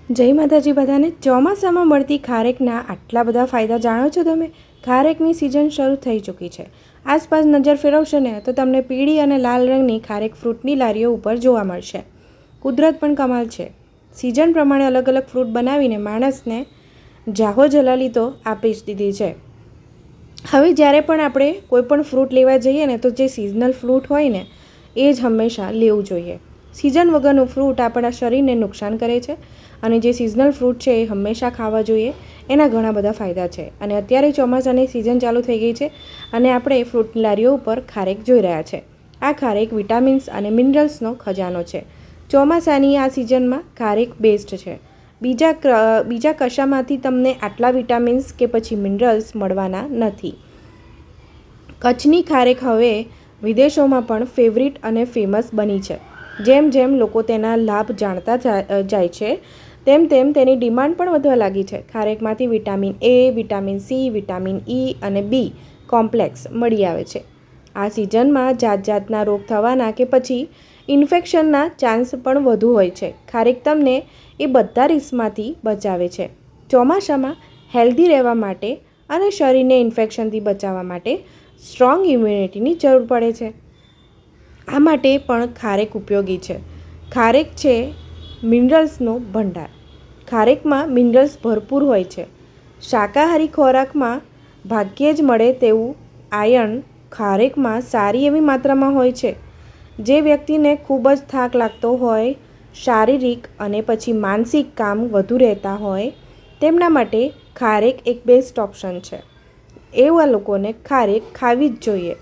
જય માતાજી બધાને। ચોમાસામાં મળતી ખારેકના આટલા બધા ફાયદા જાણો છો તમે? ખારેકની સિઝન શરૂ થઈ ચૂકી છે। આસપાસ નજર ફેરવશો ને તો તમને પીળી અને લાલ રંગની ખારેક ફ્રૂટની લારીઓ ઉપર જોવા મળશે। કુદરત પણ કમાલ છે। સિઝન પ્રમાણે અલગ અલગ ફ્રૂટ બનાવીને માણસને જાહો જલાલી તો આપી જ દીધી છે। હવે જ્યારે પણ આપણે કોઈ પણ ફ્રૂટ લેવા જઈએ ને તો જે સિઝનલ ફ્રૂટ હોય ને એ જ હંમેશા લેવું જોઈએ। સિઝન વગરનું ફ્રૂટ આપણા શરીરને નુકસાન કરે છે અને જે સિઝનલ ફ્રૂટ છે એ હંમેશા ખાવા જોઈએ। એના ઘણા બધા ફાયદા છે અને અત્યારે ચોમાસાની સિઝન ચાલુ થઈ ગઈ છે અને આપણે ફ્રૂટની લારીઓ ઉપર ખારેક જોઈ રહ્યા છે। આ ખારેક વિટામિન્સ અને મિનરલ્સનો ખજાનો છે। ચોમાસાની આ સિઝનમાં ખારેક બેસ્ટ છે। બીજા કશામાંથી તમને આટલા વિટામિન્સ કે પછી મિનરલ્સ મળવાના નથી। કચ્છની ખારેક હવે વિદેશોમાં પણ ફેવરિટ અને ફેમસ બની છે। જેમ જેમ લોકો તેના લાભ જાણતા જાય છે તેમ તેમ તેની ડિમાન્ડ પણ વધવા લાગી છે। ખારેકમાંથી vitamin A, vitamin C, vitamin E અને બી કોમ્પ્લેક્સ મળી આવે છે। આ સિઝનમાં જાત જાતના રોગ થવાના કે પછી ઇન્ફેક્શનના ચાન્સ પણ વધુ હોય છે। ખારેક તમને એ બધા રિસ્કમાંથી બચાવે છે। ચોમાસામાં હેલ્ધી રહેવા માટે અને શરીરને ઇન્ફેક્શનથી બચાવવા માટે સ્ટ્રોંગ ઇમ્યુનિટીની જરૂર પડે છે। આ માટે પણ ખારેક ઉપયોગી છે। ખારેક છે મિનરલ્સનો ભંડાર। ખારેકમાં મિનરલ્સ ભરપૂર હોય છે। શાકાહારી ખોરાકમાં ભાગ્યે જ મળે તેવું આયર્ન ખારેકમાં સારી એવી માત્રામાં હોય છે। જે વ્યક્તિને ખૂબ જ થાક લાગતો હોય, શારીરિક અને પછી માનસિક કામ વધુ રહેતા હોય તેમના માટે ખારેક એક બેસ્ટ ઓપ્શન છે। એવા લોકોને ખારેક ખાવી જ જોઈએ।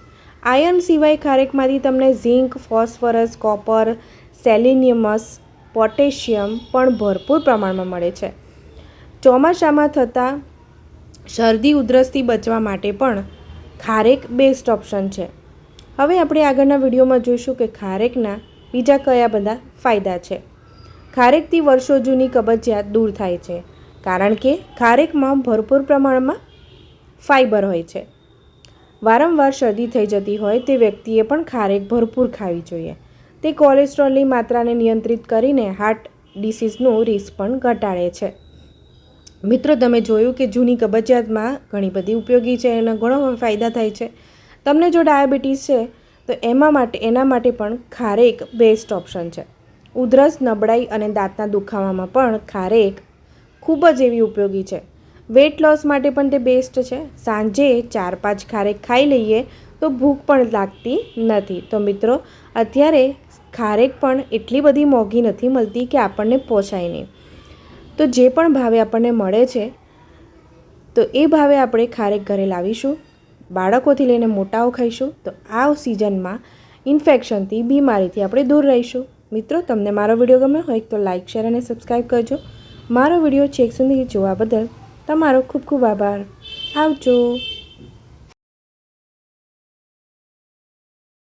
આયર્ન સિવાય ખારેકમાંથી તમને ઝિંક, ફોસ્ફરસ, કોપર, સેલેનિયમસ, પોટેશિયમ પણ ભરપૂર પ્રમાણમાં મળે છે। ચોમાસામાં થતા શરદી ઉધરસથી બચવા માટે પણ ખારેક બેસ્ટ ઓપ્શન છે। હવે આપણે આગળના વિડીયોમાં જોઈશું કે ખારેકના બીજા કયા બધા ફાયદા છે। ખારેકથી વર્ષો જૂની કબજિયાત દૂર થાય છે કારણ કે ખારેકમાં ભરપૂર પ્રમાણમાં ફાઇબર હોય છે। વારંવાર શરદી થઈ જતી હોય તે વ્યક્તિએ પણ ખારેક ભરપૂર ખાવી જોઈએ। તે કોલેસ્ટ્રોલની માત્રાને નિયંત્રિત કરીને હાર્ટ ડિસીઝનું રિસ્ક પણ ઘટાડે છે। મિત્રો, તમે જોયું કે જૂની કબજિયાતમાં ઘણી બધી ઉપયોગી છે અને ઘણો ફાયદા થાય છે। તમને જો ડાયાબિટીસ છે તો એના માટે પણ ખારેક બેસ્ટ ઓપ્શન છે। ઉધરસ, નબળાઈ અને દાંતના દુખાવામાં પણ ખારેક ખૂબ જ એવી ઉપયોગી છે। વેટ લોસ માટે પણ તે બેસ્ટ છે। સાંજે 4-5 ખારેક ખાઈ લઈએ તો ભૂખ પણ લાગતી નથી। તો મિત્રો, અત્યારે ખારેક પણ એટલી બધી મોંઘી નથી મળતી કે આપણને પોસાય નહીં। તો જે પણ ભાવે આપણને મળે છે તો એ ભાવે આપણે ખારેક ઘરે લાવીશું, બાળકોથી લઈને મોટાઓ ખાઈશું તો આ સિઝનમાં ઇન્ફેક્શનથી, બીમારીથી આપણે દૂર રહીશું। મિત્રો, તમને મારો વિડીયો ગમ્યો હોય તો લાઇક, શેર અને સબસ્ક્રાઈબ કરજો। મારો વિડીયો છેક સુધી જોવા બદલ તમારો ખૂબ ખૂબ આભાર। આવજો।